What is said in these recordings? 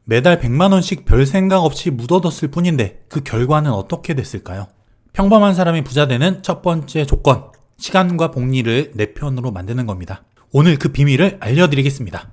매달 100만원씩 별 생각 없이 묻어뒀을 뿐인데 그 결과는 어떻게 됐을까요? 평범한 사람이 부자 되는 첫 번째 조건, 시간과 복리를 내 편으로 만드는 겁니다. 오늘 그 비밀을 알려드리겠습니다.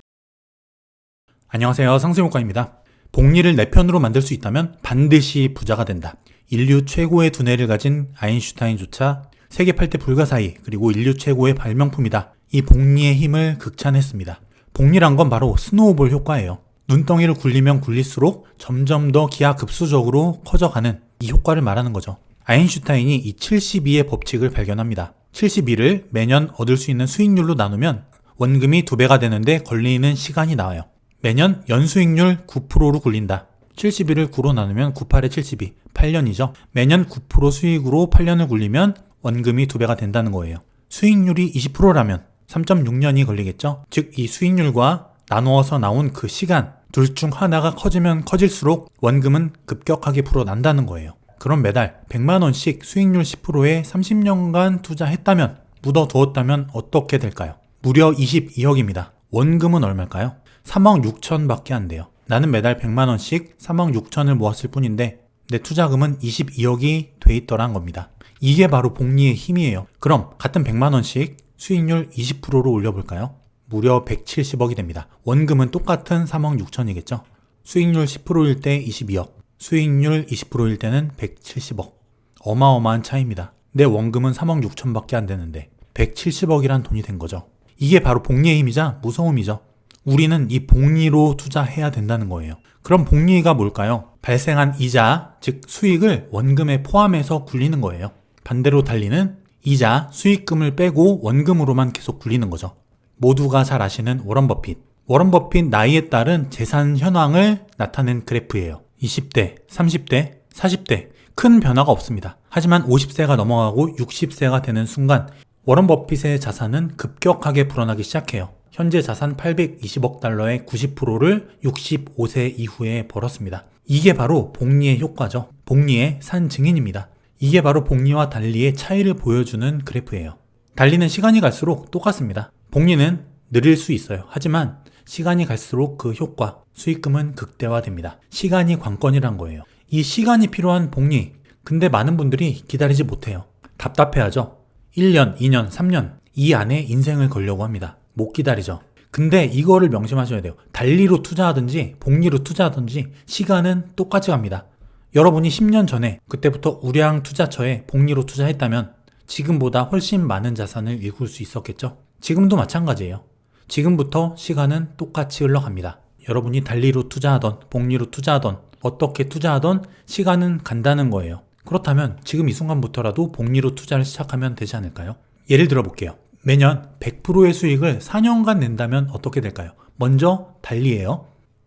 안녕하세요, 상승효과입니다. 복리를 내 편으로 만들 수 있다면 반드시 부자가 된다. 인류 최고의 두뇌를 가진 아인슈타인조차 세계 8대 불가사의, 그리고 인류 최고의 발명품이다. 이 복리의 힘을 극찬했습니다. 복리란 건 바로 스노우볼 효과예요. 눈덩이를 굴리면 굴릴수록 점점 더 기하급수적으로 커져가는 이 효과를 말하는 거죠. 아인슈타인이 이 72의 법칙을 발견합니다. 72를 매년 얻을 수 있는 수익률로 나누면 원금이 2배가 되는데 걸리는 시간이 나와요. 매년 연수익률 9%로 굴린다. 72를 9로 나누면 98에 72, 8년이죠. 매년 9% 수익으로 8년을 굴리면 원금이 2배가 된다는 거예요. 수익률이 20%라면 3.6년이 걸리겠죠. 즉 이 수익률과 나누어서 나온 그 시간, 둘 중 하나가 커지면 커질수록 원금은 급격하게 불어난다는 거예요. 그럼 매달 100만원씩 수익률 10%에 30년간 투자했다면, 묻어두었다면 어떻게 될까요? 무려 22억입니다. 원금은 얼마일까요? 3억 6천 밖에 안 돼요. 나는 매달 100만원씩 3억 6천을 모았을 뿐인데 내 투자금은 22억이 돼 있더란 겁니다. 이게 바로 복리의 힘이에요. 그럼 같은 100만원씩 수익률 20%로 올려볼까요? 무려 170억이 됩니다. 원금은 똑같은 3억 6천이겠죠. 수익률 10%일 때 22억, 수익률 20%일 때는 170억. 어마어마한 차이입니다. 내 원금은 3억 6천 밖에 안 되는데 170억이란 돈이 된 거죠. 이게 바로 복리의 힘이자 무서움이죠. 우리는 이 복리로 투자해야 된다는 거예요. 그럼 복리가 뭘까요? 발생한 이자, 즉 수익을 원금에 포함해서 굴리는 거예요. 반대로 달리는 이자, 수익금을 빼고 원금으로만 계속 굴리는 거죠. 모두가 잘 아시는 워런 버핏. 워런 버핏 나이에 따른 재산 현황을 나타낸 그래프예요. 20대, 30대, 40대 큰 변화가 없습니다. 하지만 50세가 넘어가고 60세가 되는 순간 워런 버핏의 자산은 급격하게 불어나기 시작해요. 현재 자산 820억 달러의 90%를 65세 이후에 벌었습니다. 이게 바로 복리의 효과죠. 복리의 산 증인입니다. 이게 바로 복리와 달리의 차이를 보여주는 그래프예요. 달리는 시간이 갈수록 똑같습니다. 복리는 느릴 수 있어요. 하지만 시간이 갈수록 그 효과, 수익금은 극대화됩니다. 시간이 관건이란 거예요. 이 시간이 필요한 복리, 근데 많은 분들이 기다리지 못해요. 답답해하죠. 1년, 2년, 3년 이 안에 인생을 걸려고 합니다. 못 기다리죠. 근데 이거를 명심하셔야 돼요. 달리로 투자하든지 복리로 투자하든지 시간은 똑같이 갑니다. 여러분이 10년 전에 그때부터 우량 투자처에 복리로 투자했다면 지금보다 훨씬 많은 자산을 일굴 수 있었겠죠? 지금도 마찬가지예요. 지금부터 시간은 똑같이 흘러갑니다. 여러분이 달리로 투자하던 복리로 투자하던 어떻게 투자하던 시간은 간다는 거예요. 그렇다면 지금 이 순간부터라도 복리로 투자를 시작하면 되지 않을까요? 예를 들어 볼게요. 매년 100%의 수익을 4년간 낸다면 어떻게 될까요? 먼저 달리예요.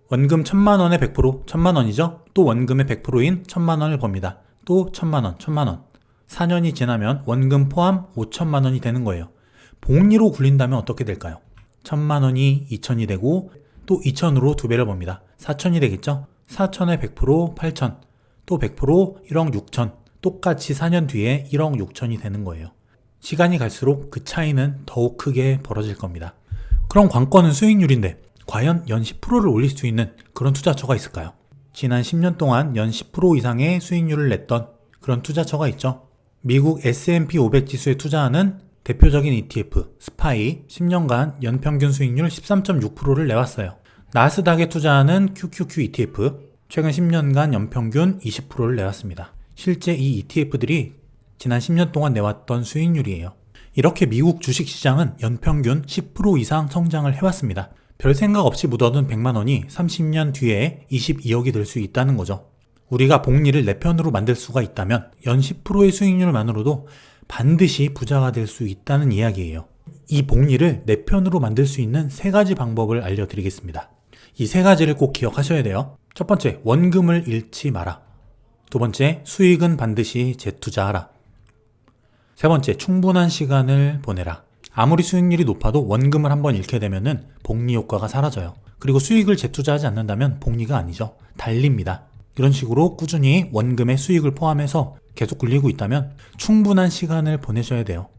원금 1000만원에 100%, 1000만원이죠? 또 원금의 100%인 1000만원을 법니다. 또 1000만원, 1000만원. 4년이 지나면 원금 포함 5000만원이 되는 거예요. 복리로 굴린다면 어떻게 될까요? 1000만원이 2000이 되고 또 2000으로 2배를 법니다. 4000이 되겠죠? 4000에 100%, 8000. 또 100% 1억 6천. 똑같이 4년 뒤에 1억 6천이 되는 거예요. 시간이 갈수록 그 차이는 더욱 크게 벌어질 겁니다. 그럼 관건은 수익률인데 과연 연 10%를 올릴 수 있는 그런 투자처가 있을까요? 지난 10년 동안 연 10% 이상의 수익률을 냈던 그런 투자처가 있죠. 미국 S&P 500 지수에 투자하는 대표적인 ETF, 스파이 10년간 연평균 수익률 13.6%를 내왔어요. 나스닥에 투자하는 QQQ ETF 최근 10년간 연평균 20%를 내왔습니다. 실제 이 ETF들이 지난 10년 동안 내왔던 수익률이에요. 이렇게 미국 주식시장은 연평균 10% 이상 성장을 해왔습니다. 별 생각 없이 묻어둔 100만원이 30년 뒤에 22억이 될 수 있다는 거죠. 우리가 복리를 내 편으로 만들 수가 있다면 연 10%의 수익률만으로도 반드시 부자가 될 수 있다는 이야기예요. 이 복리를 내 편으로 만들 수 있는 3가지 방법을 알려드리겠습니다. 이 3가지를 꼭 기억하셔야 돼요. 첫 번째, 원금을 잃지 마라. 두 번째, 수익은 반드시 재투자하라. 세 번째, 충분한 시간을 보내라. 아무리 수익률이 높아도 원금을 한번 잃게 되면은 복리 효과가 사라져요. 그리고 수익을 재투자하지 않는다면 복리가 아니죠. 달립니다. 이런 식으로 꾸준히 원금의 수익을 포함해서 계속 굴리고 있다면 충분한 시간을 보내셔야 돼요.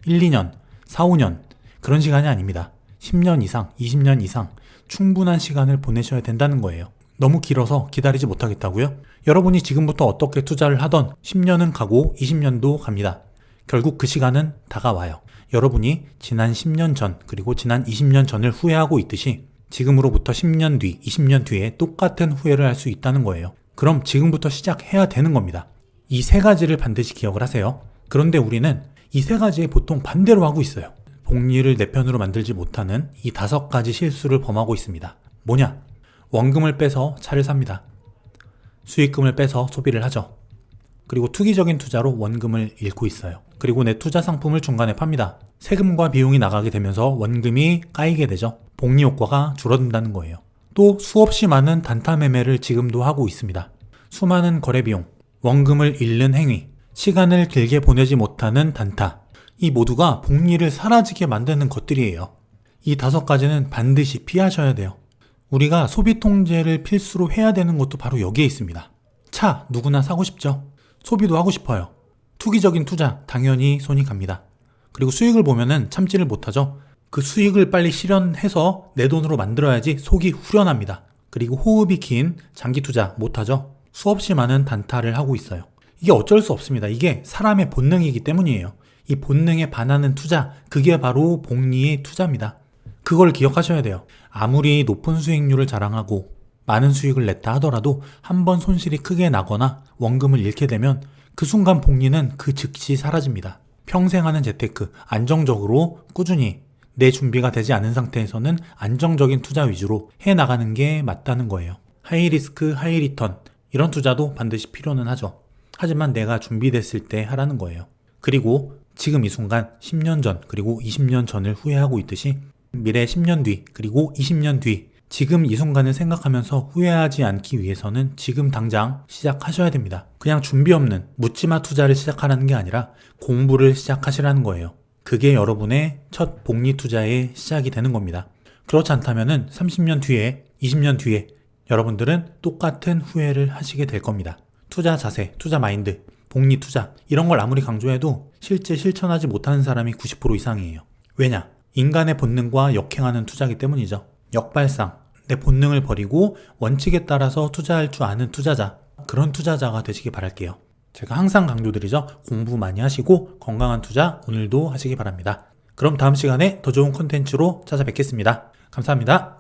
1, 2년, 4, 5년 그런 시간이 아닙니다. 10년 이상, 20년 이상 충분한 시간을 보내셔야 된다는 거예요. 너무 길어서 기다리지 못하겠다고요? 여러분이 지금부터 어떻게 투자를 하던 10년은 가고 20년도 갑니다. 결국 그 시간은 다가와요. 여러분이 지난 10년 전 그리고 지난 20년 전을 후회하고 있듯이 지금으로부터 10년 뒤, 20년 뒤에 똑같은 후회를 할 수 있다는 거예요. 그럼 지금부터 시작해야 되는 겁니다. 이 세 가지를 반드시 기억을 하세요. 그런데 우리는 이 세 가지에 보통 반대로 하고 있어요. 복리를 내 편으로 만들지 못하는 이 5가지 실수를 범하고 있습니다. 뭐냐? 원금을 빼서 차를 삽니다. 수익금을 빼서 소비를 하죠. 그리고 투기적인 투자로 원금을 잃고 있어요. 그리고 내 투자 상품을 중간에 팝니다. 세금과 비용이 나가게 되면서 원금이 까이게 되죠. 복리 효과가 줄어든다는 거예요. 또 수없이 많은 단타 매매를 지금도 하고 있습니다. 수많은 거래 비용, 원금을 잃는 행위, 시간을 길게 보내지 못하는 단타, 이 모두가 복리를 사라지게 만드는 것들이에요. 이 5가지는 반드시 피하셔야 돼요. 우리가 소비 통제를 필수로 해야 되는 것도 바로 여기에 있습니다. 차 누구나 사고 싶죠? 소비도 하고 싶어요. 투기적인 투자 당연히 손이 갑니다. 그리고 수익을 보면은 참지를 못하죠. 그 수익을 빨리 실현해서 내 돈으로 만들어야지 속이 후련합니다. 그리고 호흡이 긴 장기 투자 못하죠. 수없이 많은 단타를 하고 있어요. 이게 어쩔 수 없습니다. 이게 사람의 본능이기 때문이에요. 이 본능에 반하는 투자, 그게 바로 복리의 투자입니다. 그걸 기억하셔야 돼요. 아무리 높은 수익률을 자랑하고 많은 수익을 냈다 하더라도 한번 손실이 크게 나거나 원금을 잃게 되면 그 순간 복리는 그 즉시 사라집니다. 평생 하는 재테크, 안정적으로 꾸준히 내 준비가 되지 않은 상태에서는 안정적인 투자 위주로 해나가는 게 맞다는 거예요. 하이리스크, 하이리턴 이런 투자도 반드시 필요는 하죠. 하지만 내가 준비됐을 때 하라는 거예요. 그리고 지금 이 순간 10년 전 그리고 20년 전을 후회하고 있듯이 미래 10년 뒤 그리고 20년 뒤 지금 이 순간을 생각하면서 후회하지 않기 위해서는 지금 당장 시작하셔야 됩니다. 그냥 준비 없는 묻지마 투자를 시작하라는 게 아니라 공부를 시작하시라는 거예요. 그게 여러분의 첫 복리 투자의 시작이 되는 겁니다. 그렇지 않다면 30년 뒤에 20년 뒤에 여러분들은 똑같은 후회를 하시게 될 겁니다. 투자 자세, 투자 마인드, 복리 투자 이런 걸 아무리 강조해도 실제 실천하지 못하는 사람이 90% 이상이에요. 왜냐? 인간의 본능과 역행하는 투자이기 때문이죠. 역발상, 내 본능을 버리고 원칙에 따라서 투자할 줄 아는 투자자, 그런 투자자가 되시기 바랄게요. 제가 항상 강조드리죠. 공부 많이 하시고 건강한 투자 오늘도 하시기 바랍니다. 그럼 다음 시간에 더 좋은 콘텐츠로 찾아뵙겠습니다. 감사합니다.